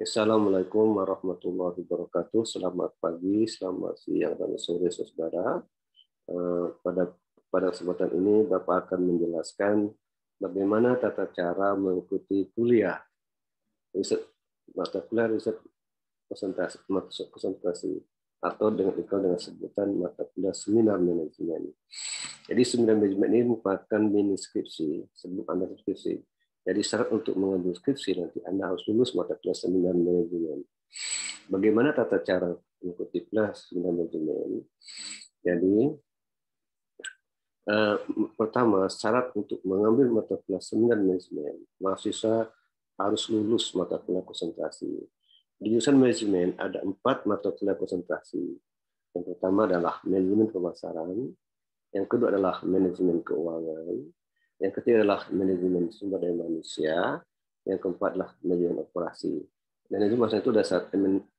Assalamualaikum warahmatullahi wabarakatuh. Selamat pagi, selamat siang, dan sore, saudara. Pada kesempatan ini, Bapak akan menjelaskan bagaimana tata cara mengikuti kuliah riset mata kuliah riset konsentrasi atau dikenal dengan sebutan mata kuliah seminar manajemen. Jadi seminar manajemen ini merupakan mini skripsi sebelum Anda skripsi. Jadi syarat untuk mengambil skripsi nanti Anda harus lulus mata kuliah seminar manajemen. Bagaimana tata cara mengikuti kelas seminar manajemen? Jadi pertama, syarat untuk mengambil mata kuliah seminar manajemen, mahasiswa harus lulus mata kuliah konsentrasi. Di jurusan manajemen ada 4 mata kuliah konsentrasi. Yang pertama adalah manajemen pemasaran, yang kedua adalah manajemen keuangan, yang ketiga adalah manajemen sumber daya manusia, yang keempat adalah manajemen operasi. Manajemen pemasaran itu ada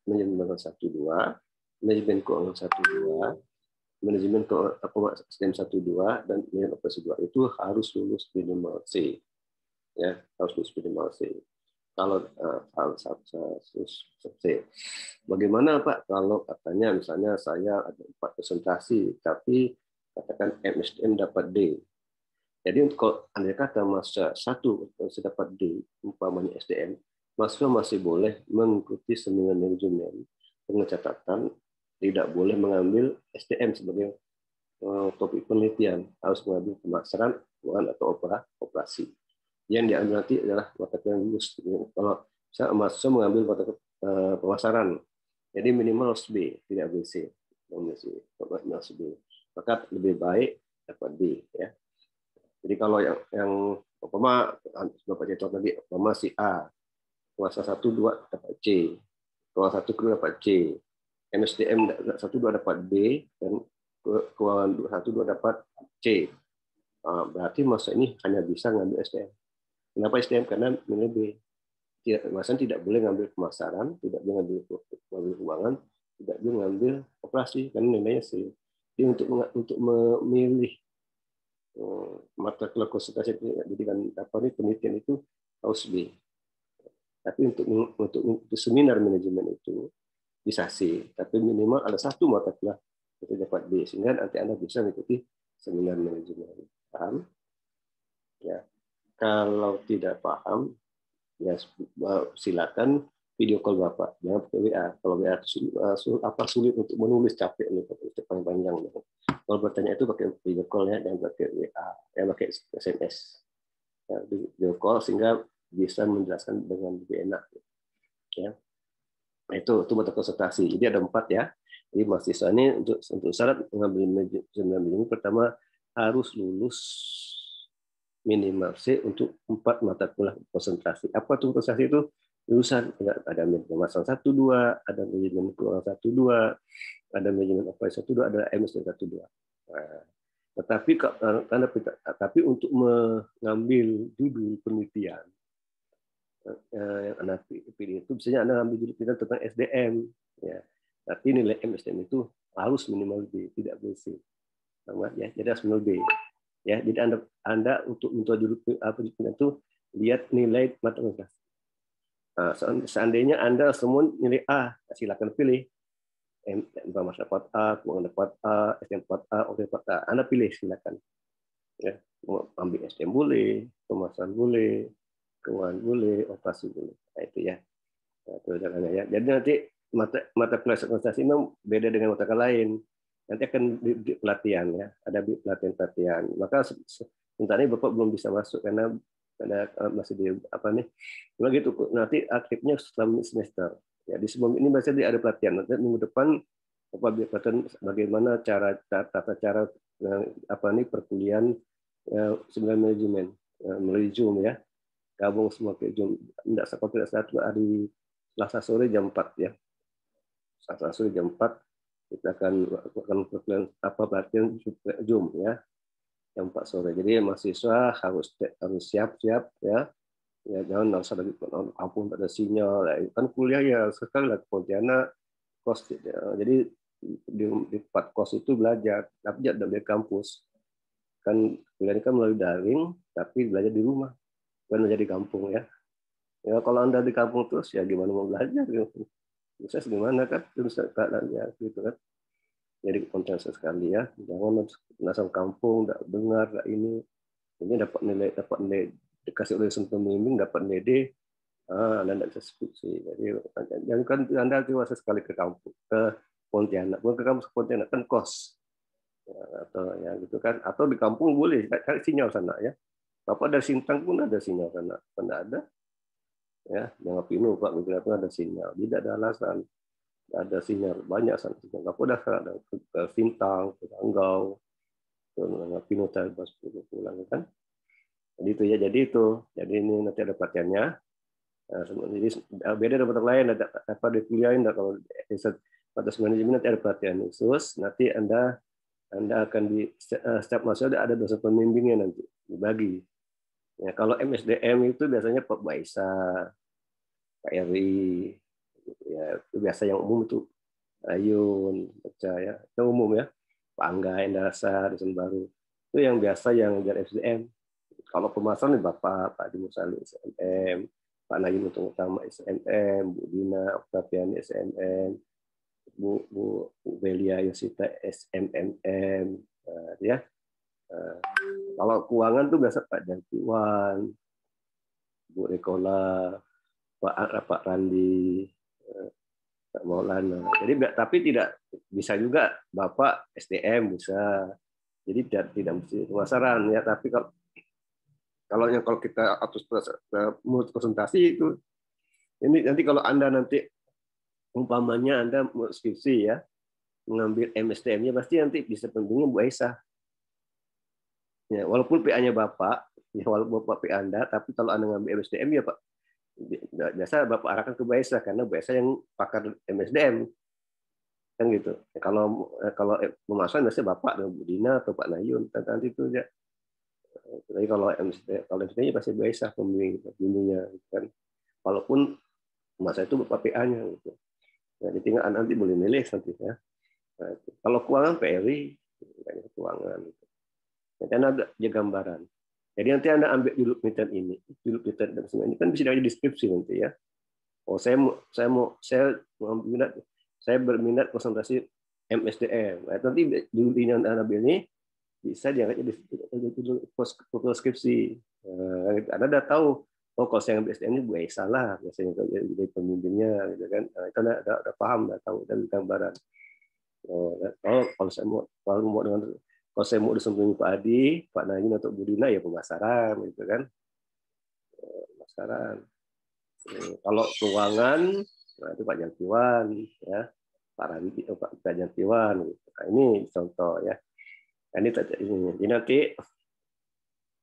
manajemen 1-2, manajemen keuangan 1-2, manajemen SDM 1-2, dan manajemen operasi 2. Itu harus lulus minimal C. Ya, harus lulus minimal C. Kalau C. Bagaimana Pak kalau katanya misalnya saya ada 4 presentasi, tapi katakan MSDM dapat D. Jadi kalau andai kata masa 1 dapat D, umpamanya SDM, mahasiswa masih boleh mengikuti seminar manajemen dengan catatan tidak boleh mengambil SDM sebagai topik penelitian, harus mengambil pemasaran, keuangan atau operasi. Yang diambil nanti adalah mata kuliah lulus. Kalau saya mahasiswa mengambil mata pemasaran, jadi minimal harus B, tidak B C. Maka lebih baik dapat B. Ya. Jadi kalau yang umpama Bapak contoh tadi, umpama si A, kuasa 1-2 dapat C, kuasa 1-2 dapat C, MSDM 1-2 dapat B, dan keuangan 1-2 dapat C. Berarti masa ini hanya bisa ngambil SDM. Kenapa SDM? Karena nilai B. Masa tidak boleh ngambil pemasaran, tidak boleh ngambil keuangan, tidak boleh ngambil operasi karena nilainya C. Jadi untuk memilih mata kuliah konsentrasi pendidikan penelitian itu harus B. Tapi untuk seminar manajemen itu bisa C, tapi minimal ada 1 mata kuliah itu dapat B, sehingga nanti Anda bisa mengikuti seminar manajemen. Paham? Ya. Kalau tidak paham, ya silakan video call Bapak, jangan pakai WA. Kalau WA sulit untuk menulis, capek nih, panjang. Kalau bertanya itu pakai video call ya, dan pakai WA, ya pakai SMS. Ya, video call sehingga bisa menjelaskan dengan lebih enak. Ya. Itu mata konsentrasi. Jadi ada 4 ya. Jadi mahasiswa ini untuk syarat mengambil manajemen pertama harus lulus minimal C untuk 4 mata kuliah konsentrasi. Apa tuh konsentrasi itu? Lulusan ada manajemen pemasaran 1-2, ada manajemen keuangan 1-2, ada manajemen operasi 1-2, ada MSD 1-2. Nah, tapi untuk mengambil judul penelitian yang Anda pilih itu, biasanya Anda ambil judul penelitian tentang SDM, ya. Tapi nilai MSDM itu harus minimal B, tidak B C. Ya, jadi harus minimal B. Ya, jadi Anda untuk judul penelitian itu lihat nilai matematika. Nah, seandainya Anda semua nilai A, silakan pilih. Pemasaran dapat A, keuangan dapat A, SDM dapat A, oke dapat A. Anda pilih silakan. Ya, mau ambil SDM boleh, pemasaran boleh, keuangan boleh, operasi boleh. Nah, itu ya. Nah, itu caranya ya. Jadi nanti mata kuliah konsentrasi memang beda dengan mata kuliah lain. Nanti akan di pelatihan ya, ada pelatihan. Maka sebentar ini Bapak belum bisa masuk karena masih di apa nih? Begitu nanti akhirnya setelah semester. Ya di sebelum ini masih ada pelatihan. Nanti minggu depan Bapak pelatihan bagaimana tata cara apa nih perkuliahan seminar manajemen melalui Zoom ya. Gabung semua ke Zoom. Tidak sampai satu hari Selasa sore jam 4 ya. Selasa sore jam 4 kita akan perkuliahan pelatihan Zoom ya. Jam 4 sore. Jadi mahasiswa harus siap-siap ya. Ya jangan usah lagi kampung tak ada sinyal. Kan kuliah ya sekali lah Pontianak kos ya. Jadi di 4 kos itu belajar, tapi tidak dari kampus. Kan kuliah ini kan melalui daring, tapi belajar di rumah, bukan belajar di kampung ya. Ya kalau Anda di kampung terus ya gimana mau belajar? Sukses gimana kan? Terus keadaannya gitu kan. Jadi konten sekali ya. Jangan asal kampung, nggak dengar, nggak ini dapat nilai dikasih oleh pembimbing dapat nilai D, Anda tidak bisa skripsi. Jadi jangan kan Anda dewasa sekali ke kampung, ke Pontianak. Bukan ke kampus Pontianak kan kos. Ya, atau ya gitu kan. Atau di kampung boleh cari sinyal sana ya. Bapak dari Sintang pun ada sinyal sana. Tidak ada ya, jangan Pino Pak Migran itu ada sinyal. Tidak ada alasan. Ada sinyal banyak sana. Bapak udah ada ke Sintang, ke Tanggau, ke Pino pas pulang kan. Jadi itu ya, jadi ini nanti ada pelatihannya. Nah, jadi beda dengan tempat lain, ada apa di kuliah kalau atas manajemen nanti ada pelatihan khusus. Nanti Anda akan di setiap masa ada dosen pembimbingnya nanti dibagi. Ya, kalau MSDM itu biasanya Pak Baisa, Pak Eri, gitu ya, itu biasa yang umum itu Ayun, percaya, itu umum ya. Pak Angga, Endasa, dosen baru. Itu yang biasa yang dari MSDM. Kalau pemasaran Bapak, Pak Adi Musali SMM, Pak Naim untuk utama SMM, Bu Dina Oktaviani SMM, Bu Belia Yosita SMMM, ya. Kalau keuangan tuh biasa Pak Jantiwan, Bu Rekola, Pak Randi, Pak Maulana. Jadi tapi tidak bisa juga Bapak SDM bisa. Jadi tidak mesti pemasaran ya. Tapi kalau kita atur menurut presentasi itu, ini nanti kalau Anda nanti umpamanya Anda mau skripsi ya, mengambil MSDM-nya pasti nanti bisa pentingnya Bu Aisyah. Ya, walaupun PA-nya Bapak, ya walaupun Bapak PA Anda, tapi kalau Anda ngambil MSDM ya Pak, biasa Bapak arahkan ke Bu Aisyah karena Bu Aisyah yang pakar MSDM. Kan gitu. Ya, kalau pemasaran biasanya Bapak dengan Bu Dina atau Pak Nayun nanti itu ya. Tapi kalau MSD-nya pasti Bu Aisyah pembimbingnya kan. Walaupun masa itu Bapak PA-nya gitu. Nah, tinggal nanti boleh milih nanti ya. Nah, kalau keuangan PRI, keuangan. Nanti Anda ada gambaran. Jadi nanti Anda ambil judul penelitian ini, judul penelitian dan semua ini kan bisa jadi deskripsi nanti ya. Oh saya berminat konsentrasi MSDM. Nah, nanti judul ini Anda ambil ini bisa diangkat jadi judul skripsi. Anda udah tahu. Oh, kalau saya ngambil SDM ini Bu Aisyah lah, biasanya jadi pemimpinnya, gitu kan. Nah, itu udah paham, udah tahu, dan gambaran. Kalau saya mau disampaikan Pak Adi, Pak Naim atau Bu Dina ya pemasaran, gitu kan. Pemasaran. Kalau keuangan, nah itu Pak Jantiwan, ya, Pak Randi, Pak Jantiwan. Gitu. Nah, ini contoh ya. Ini nanti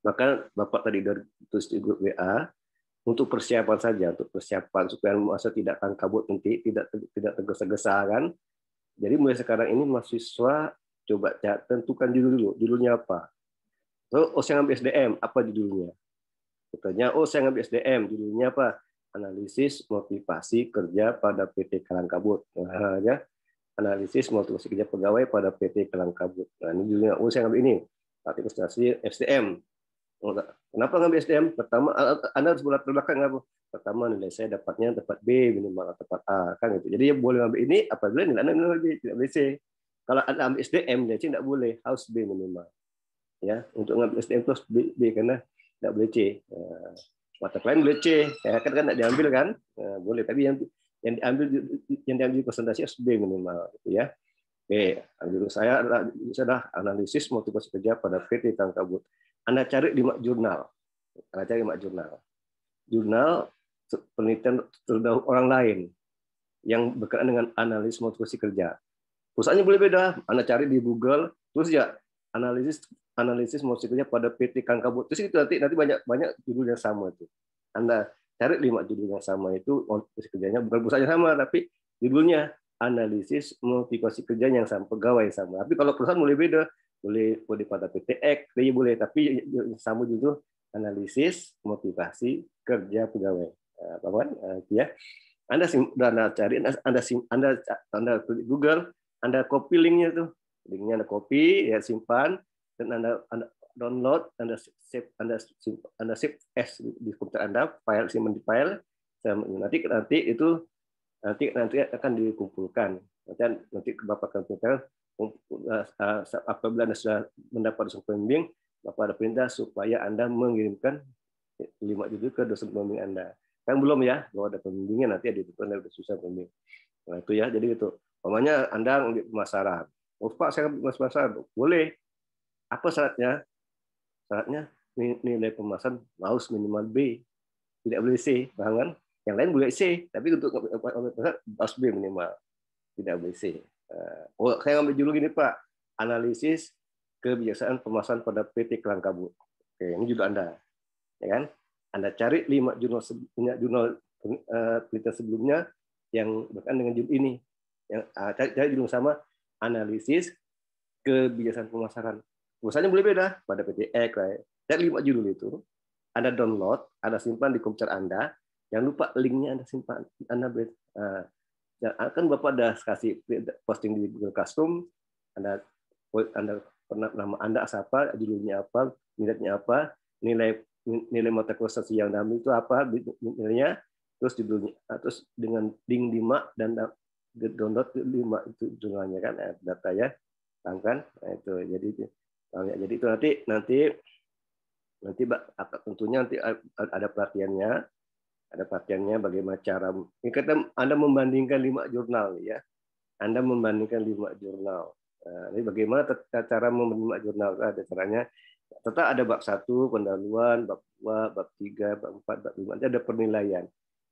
maka Bapak tadi dari tulis di grup WA. Untuk persiapan saja, untuk persiapan supaya masa tidak kabut nanti, tidak tergesa-gesa kan. Jadi mulai sekarang ini mahasiswa coba tentukan judulnya apa. Oh, saya ngambil SDM, apa judulnya? Katanya, oh saya ngambil SDM, judulnya apa? Analisis motivasi kerja pada PT Kalangkabut. Nah, ya. Analisis motivasi kerja pegawai pada PT Kalangkabut. Nah, ini judulnya, oh saya ngambil ini. Arti prestasi SDM. Kenapa ngambil SDM? Pertama, Anda harus berlatar belakang apa? Pertama, nilai saya dapat B minimal atau dapat A, kan gitu. Jadi boleh ambil ini apabila nilai Anda nilai B, tidak boleh C. Kalau Anda ambil SDM, nilai C tidak boleh, harus B minimal. Ya, untuk ngambil SDM terus B karena tidak boleh C. Mata lain boleh C, ya kan tidak diambil kan? Boleh, tapi yang diambil konsentrasi harus B minimal, gitu ya. Oke, judul saya adalah analisis motivasi kerja pada PT Kalangkabut. Anda cari di jurnal. Anda cari di jurnal. Jurnal penelitian terdahulu orang lain yang berkaitan dengan analisis motivasi kerja. Perusahaannya boleh beda. Anda cari di Google, terus ya analisis motivasi kerja pada PT Kalangkabut. Terus itu nanti banyak judul yang sama itu. Anda cari 5 judul yang sama itu motivasi kerjanya bukan perusahaannya sama tapi judulnya analisis motivasi kerja yang sama, pegawai sama. Tapi kalau perusahaan boleh beda, boleh pada PTX, boleh, tapi sama judul analisis motivasi kerja pegawai. Ya. Anda cari, Anda Google, Anda copy linknya tuh, linknya Anda copy, ya simpan, dan Anda download, Anda save as di komputer Anda, simpan di file, Nanti itu nanti akan dikumpulkan. Nanti Bapak akan kumpulkan apabila Anda sudah mendapat dosen pembimbing, Bapak ada perintah supaya Anda mengirimkan 5 judul ke dosen pembimbing Anda. Kan belum ya, bahwa ada pembimbingnya nanti ada udah susah pembimbing. Nah itu ya, jadi itu. Umpamanya Anda ngambil pemasaran. Oh Pak, saya ngambil pemasaran. Boleh. Apa syaratnya? Syaratnya nilai pemasaran harus minimal B. Tidak boleh C, paham kan? Yang lain boleh C, tapi untuk harus B minimal. Tidak boleh C. Oh, saya ngambil judul gini Pak, analisis kebiasaan pemasaran pada PT Kelang Kabut. Oke, ini judul Anda, ya kan? Anda cari 5 jurnal penelitian sebelumnya yang berkaitan dengan judul ini. Yang cari judul sama analisis kebiasaan pemasaran. Tulisannya boleh beda pada PT X. Dan 5 judul itu Anda download, Anda simpan di komputer Anda. Jangan lupa linknya Anda simpan. Kan Bapak ada kasih posting di Google Classroom, Anda nama Anda apa, judulnya apa, nilainya apa, nilai mata kuliah yang Anda ambil itu apa, nilainya, terus judulnya, terus dengan link 5 dan download 5 itu jumlahnya kan, data ya, kan, nah, itu jadi itu nanti tentunya nanti ada pelatihannya. Ada pelatihannya bagaimana cara ini Anda membandingkan 5 jurnal ya. Anda membandingkan 5 jurnal. Ini bagaimana cara membandingkan 5 jurnal? Ada caranya. Tetap ada bab 1 pendahuluan, bab 2, bab 3, bab 4, bab 5. Nanti ada penilaian.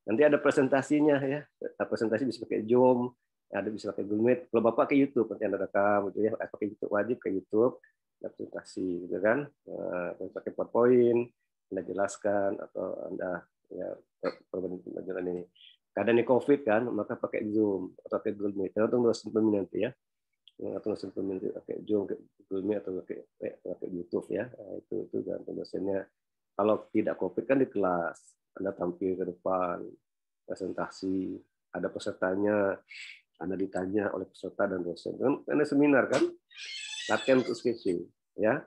Nanti ada presentasinya ya. Presentasi bisa pakai Zoom, ada bisa pakai Google Meet. Kalau Bapak ke YouTube nanti Anda rekam gitu ya. Pakai YouTube wajib ke YouTube. Presentasi gitu kan. Pakai PowerPoint, Anda jelaskan atau Anda ya perbandingan ini. Keadaan COVID kan, maka pakai Zoom atau pakai Google Meet. Tergantung dosen pembimbing nanti ya. Atau dosen pembimbing pakai Zoom, Google Meet atau pakai YouTube ya. Nah, itu tergantung dosennya. Kalau tidak COVID kan di kelas, Anda tampil ke depan, presentasi, ada pesertanya, Anda ditanya oleh peserta dan dosen. Kan ada seminar kan, latihan untuk skripsi ya.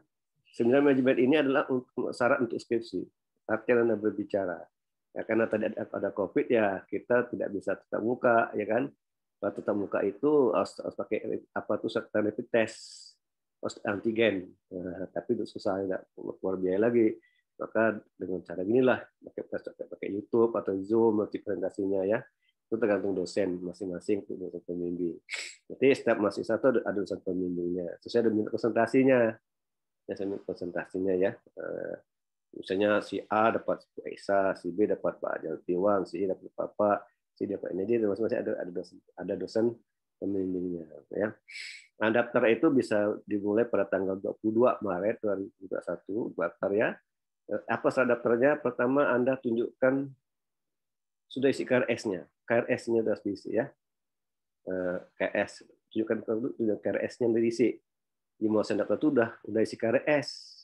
Seminar manajemen ini adalah syarat untuk skripsi. Latihan Anda berbicara. Ya, karena tadi ada COVID ya kita tidak bisa tatap muka ya kan. Kalau tatap muka itu harus pakai apa tuh rapid test, antigen. Tapi itu susah, tidak keluar biaya lagi. Maka dengan cara inilah pakai YouTube atau Zoom nanti presentasinya ya. Itu tergantung dosen masing-masing dosen pembimbing. Jadi setiap mahasiswa itu ada dosen pembimbingnya. Sesuai dengan presentasinya. Presentasinya ya. Misalnya si A dapat Esa, si B dapat Pak Jaltiwan, si A dapat Bapak, si D dapat ini, jadi masing-masing ada dosen pembimbingnya. Ya. Nah, daftar itu bisa dimulai pada tanggal 22 Maret 2021, daftar ya. Apa syarat daftarnya? Pertama Anda tunjukkan sudah isi KRS-nya. KRS-nya sudah diisi ya. KRS, tunjukkan KRS-nya sudah diisi. Di mau daftar itu udah isi KRS.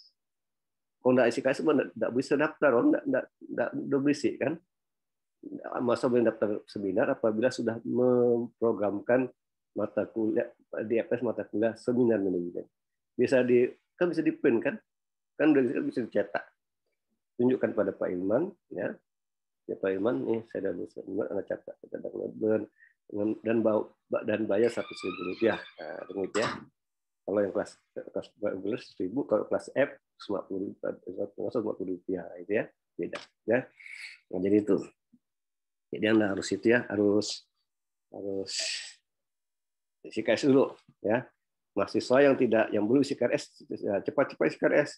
Kalau nggak isi KRS, nggak bisa daftar, nggak berisi kan? Masa boleh daftar seminar apabila sudah memprogramkan mata kuliah di FS mata kuliah seminar manajemen. Bisa bisa di print kan? Kan bisa dicetak. Tunjukkan pada Pak Ilman ya. Ya Pak Ilman nih saya sudah seminar, Anda catat dan bayar Rp100.000. Nah, begitu ya. Kalau yang kelas 1.000, kalau kelas F Rp50 itu ya, beda ya. Nah, jadi itu. Jadi Anda harus itu ya, harus isi KRS dulu ya. Mahasiswa yang belum isi KRS cepat-cepat isi KRS.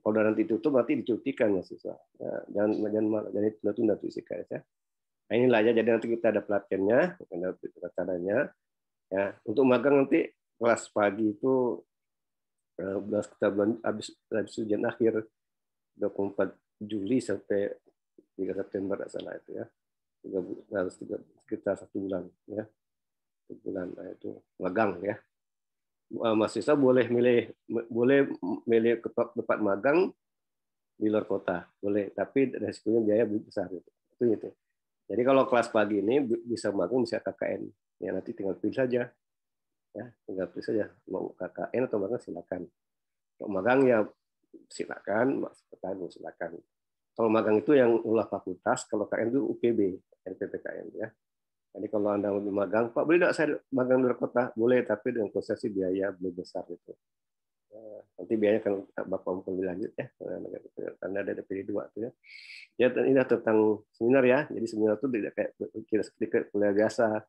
Kalau nanti ditutup nanti dicutikan mahasiswa. Ya, jangan tunda-tunda tuh isi KRS ya. Nah, inilah ya, jadi nanti kita ada pelatihannya, ada caranya ya. Untuk magang nanti kelas pagi itu kita habis ujian akhir 24 Juli sampai 3 September tidak salah itu ya. Harus sekitar 1 bulan ya. 1 bulan itu magang ya. Mahasiswa boleh milih tempat magang di luar kota, boleh, tapi resikonya biaya besar itu. Jadi kalau kelas pagi ini bisa magang, bisa KKN. Ya nanti tinggal pilih saja. Ya, tinggal pilih saja mau KKN atau magang silakan. Kalau magang ya silakan, silakan. Kalau magang itu yang ulah fakultas, kalau KN itu UPB, LPPKN ya. Jadi kalau Anda mau magang, Pak boleh tidak saya magang di luar kota? Boleh, tapi dengan konsesi biaya lebih besar itu. Nanti biayanya kan Bapak mungkin lebih lanjut ya, karena ada DPD 2 tuh ya. Ya ini tentang seminar ya. Jadi seminar itu tidak kayak kira seperti kuliah biasa.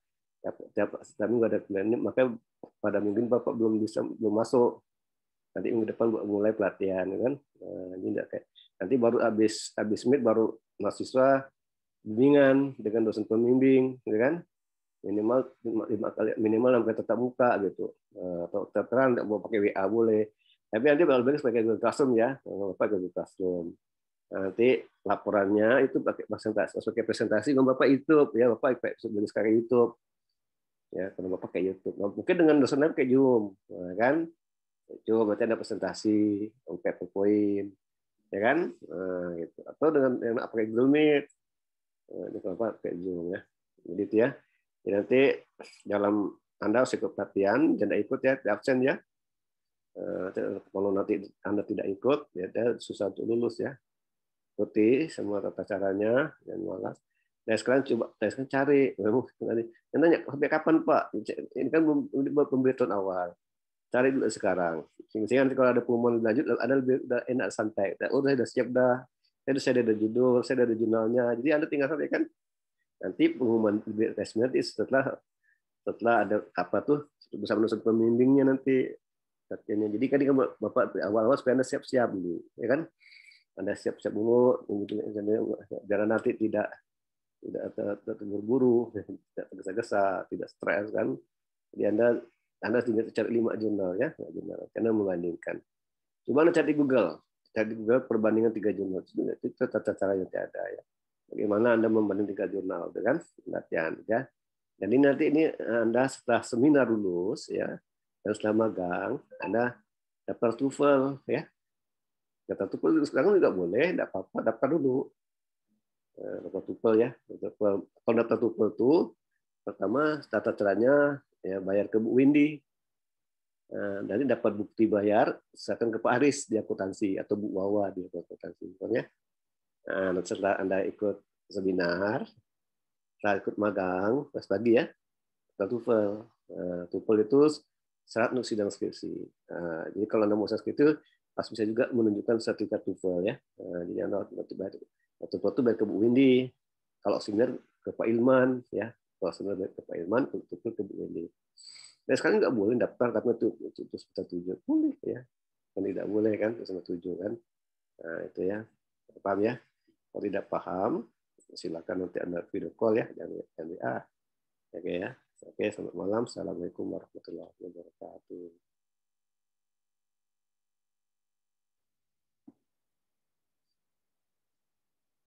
Tiap minggu ada kuliah ini, maka pada minggu Bapak belum masuk. Nanti minggu depan mulai pelatihan kan. Ini tidak kayak nanti baru habis mid baru mahasiswa bimbingan dengan dosen pembimbing, ya kan? Minimal 5 kali tetap muka gitu. Atau terang tidak mau pakai WA boleh. Tapi nanti bakal bagus pakai Google Classroom ya, pakai Google Classroom. Nanti laporannya itu pakai presentasi dengan Bapak YouTube ya, Bapak pakai YouTube ya, kalau Bapak pakai YouTube. Mungkin dengan dosennya pakai Zoom, kan? Zoom berarti ada presentasi, pakai PowerPoint, ya kan? Gitu. Atau dengan yang pakai Google Meet, ini Bapak pakai Zoom ya. Jadi itu ya. Jadi nanti dalam Anda harus ikut pelatihan, jangan ikut ya, absen ya. Kalau nanti Anda tidak ikut, ya susah untuk lulus ya. Ikuti semua tata caranya, dan malas. Nah sekarang cari. Yang nanya sampai kapan Pak? Ini kan pemberitahuan awal. Cari dulu sekarang. Sehingga nanti kalau ada pengumuman lanjut, ada lebih enak santai. Oh saya sudah siap dah. Saya ada judul, saya ada jurnalnya. Jadi Anda tinggal sampaikan. Nanti pengumuman resmi nanti setelah ada apa tuh bersama dosen pembimbingnya nanti. Jadi kan Bapak awal-awal supaya Anda siap-siap dulu, ya kan? Anda siap-siap dulu, jangan nanti tidak terburu-buru, tidak tergesa-gesa, tidak stres kan. Jadi Anda tinggal cari 5 jurnal ya, jurnal. Karena membandingkan. Coba Anda cari Google perbandingan 3 jurnal. Itu tata cara yang ada ya. Bagaimana Anda membanding 3 jurnal, kan? Latihan ya. Jadi nanti ini Anda setelah seminar lulus ya, dan setelah magang, Anda daftar TOEFL ya. Daftar TOEFL sekarang juga boleh, tidak apa-apa, daftar dulu. Daftar TOEFL ya. Kalau daftar TOEFL itu pertama tata caranya ya bayar ke Bu Windy. Nanti dapat bukti bayar, silakan ke Pak Aris di akuntansi atau Bu Wawa di akuntansi. Ya. Nah, setelah Anda ikut seminar, setelah ikut magang, pas pagi ya, TOEFL. TOEFL itu syarat untuk sidang skripsi. Jadi kalau Anda mau skripsi, pas bisa juga menunjukkan sertifikat TOEFL ya. Jadi Anda TOEFL itu bayar ke Bu Windy. Kalau seminar ke Pak Ilman ya. Kalau seminar ke Pak Ilman, TOEFL ke Bu Windy. Dan sekarang nggak boleh daftar karena itu sekitar 7. Boleh ya. Kan tidak boleh kan, sama 7 kan. Nah, itu ya. Paham ya? Kalau tidak paham, silakan nanti Anda video call ya, jangan WA. Oke ya. Oke, selamat malam. Assalamualaikum warahmatullahi wabarakatuh.